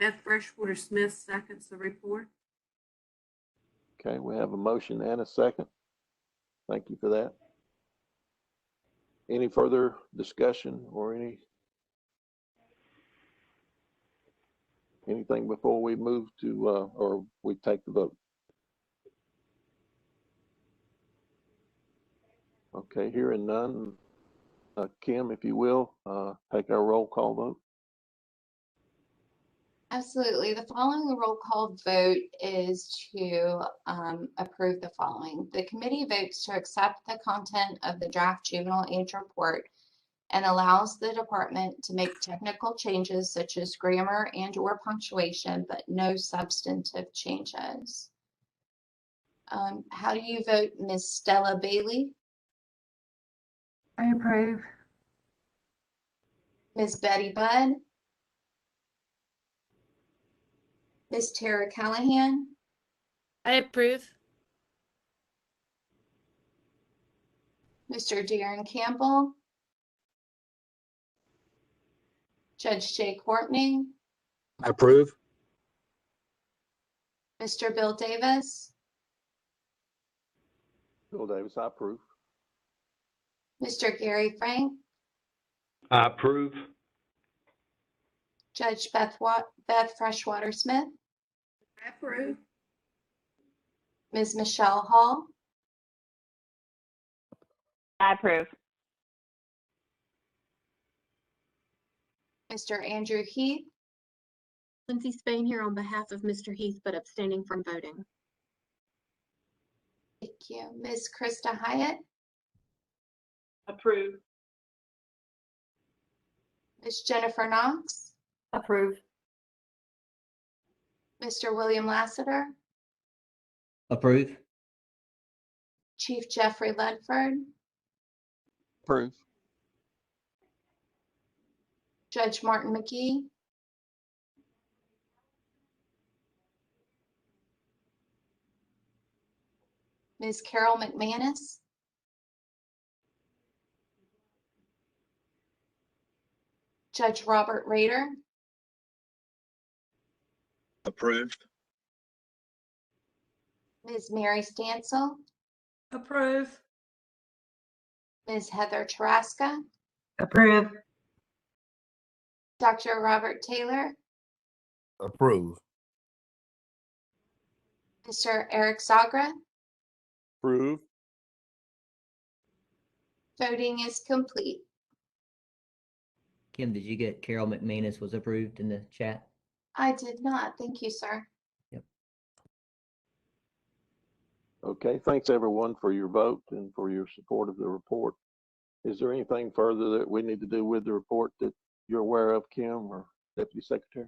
Beth Freshwater Smith seconds the report. Okay, we have a motion and a second. Thank you for that. Any further discussion or anything before we move to, or we take the vote? Okay, hearing none. Kim, if you will, take our roll call vote. Absolutely. The following roll call vote is to approve the following. The committee votes to accept the content of the draft juvenile age report and allows the department to make technical changes such as grammar and/or punctuation, but no substantive changes. How do you vote, Ms. Stella Bailey? I approve. Ms. Betty Budd? Ms. Tara Callahan? I approve. Mr. Darren Campbell? Judge Jay Courtney? I approve. Mr. Bill Davis? Bill Davis, I approve. Mr. Gary Frank? I approve. Judge Beth Freshwater Smith? I approve. Ms. Michelle Hall? I approve. Mr. Andrew Heath? Lindsay Spain here on behalf of Mr. Heath, but abstaining from voting. Thank you. Ms. Krista Hyatt? Approve. Ms. Jennifer Knox? Approve. Mr. William Lassiter? Approve. Chief Jeffrey Ledford? Approve. Judge Martin McGee? Ms. Carol McManus? Judge Robert Rader? Approved. Ms. Mary Stansel? Approve. Ms. Heather Taraska? Approve. Dr. Robert Taylor? Approve. Mr. Eric Zagra? Approve. Voting is complete. Kim, did you get Carol McManus was approved in the chat? I did not. Thank you, sir. Okay, thanks everyone for your vote and for your support of the report. Is there anything further that we need to do with the report that you're aware of, Kim or Deputy Secretary?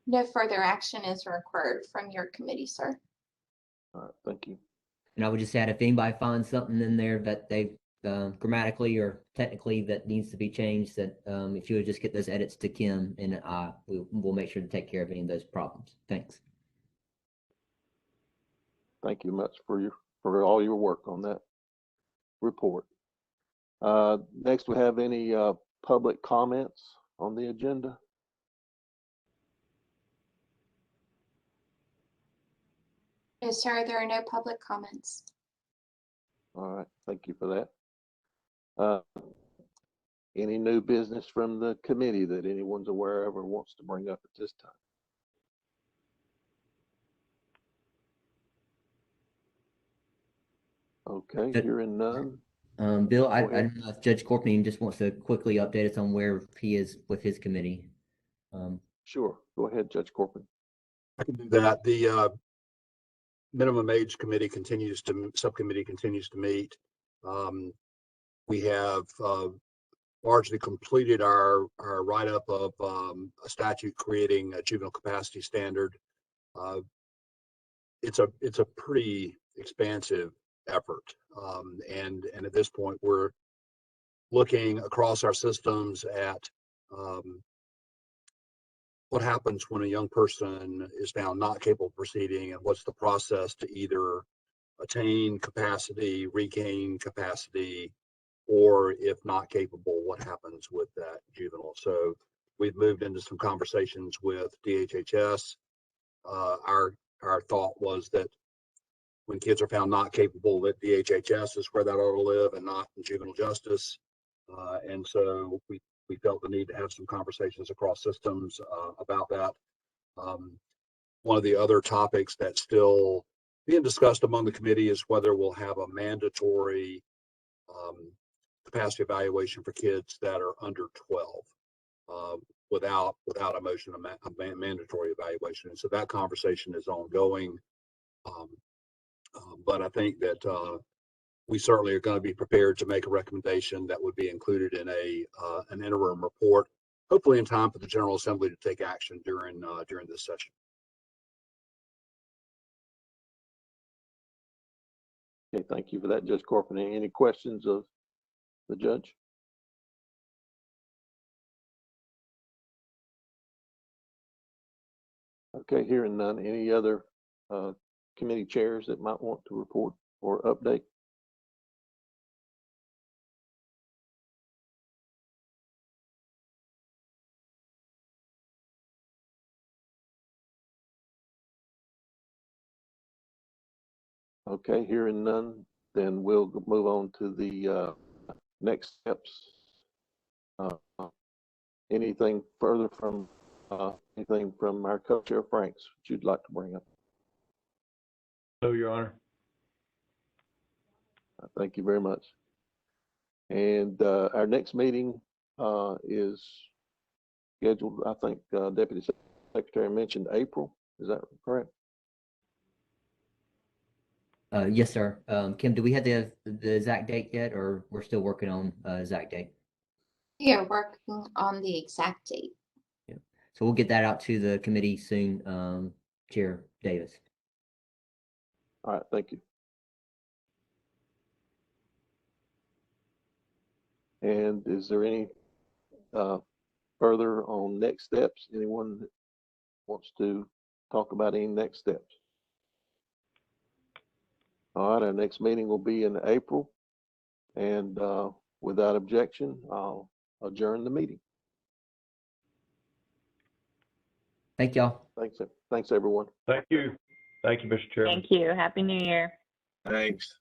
No further action is required from your committee, sir. All right, thank you. And I would just add, if anybody finds something in there that they grammatically or technically that needs to be changed, that if you would just get those edits to Kim, and we'll make sure to take care of any of those problems. Thanks. Thank you much for all your work on that report. Next, we have any public comments on the agenda? No, sir, there are no public comments. All right, thank you for that. Any new business from the committee that anyone's aware of or wants to bring up at this time? Okay, hearing none. Bill, I Go ahead. don't know if Judge Corpney just wants to quickly update us on where he is with his committee. Sure, go ahead, Judge Corpney. I can do that. The minimum age committee subcommittee continues to meet. We have largely completed our write-up of a statute creating a juvenile capacity standard. It's a pretty expansive effort, and at this point we're looking across our systems at what happens when a young person is found not capable of proceeding, and what's the process to either attain capacity, regain capacity, or if not capable, what happens with that juvenile. So we've moved into some conversations with DHHS. Our thought was that when kids are found not capable, that DHHS is where that ought to live and not in juvenile justice. And so we felt the need to have some conversations across systems about that. One of the other topics that's still being discussed among the committee is whether we'll have a mandatory capacity evaluation for kids that are under 12, without a motion of mandatory evaluation. And so that conversation is ongoing. But I think that we certainly are going to be prepared to make a recommendation that would be included in an interim report, hopefully in time for the General Assembly to take action during this session. Okay, thank you for that, Judge Corcoran. Any questions of the judge? Okay, hearing none. Any other committee chairs that might want to report or update? Okay, hearing none, then we'll move on to the next steps. Anything further from anything from our co-chair Franks that you'd like to bring up? No, Your Honor. Thank you very much. And our next meeting is scheduled, I think Deputy Secretary mentioned April. Is that correct? Yes, sir. Kim, do we have the exact date yet, or we're still working on exact date? We are working on the exact date. Yeah. So we'll get that out to the committee soon, Chair Davis. All right, thank you. And is there any further on next steps? Anyone that wants to talk about any next steps? All right, our next meeting will be in April. And without objection, I'll adjourn the meeting. Thank y'all. Thanks, everyone. Thank you. Thank you, Mr. Chairman. Thank you. Happy New Year. Thanks.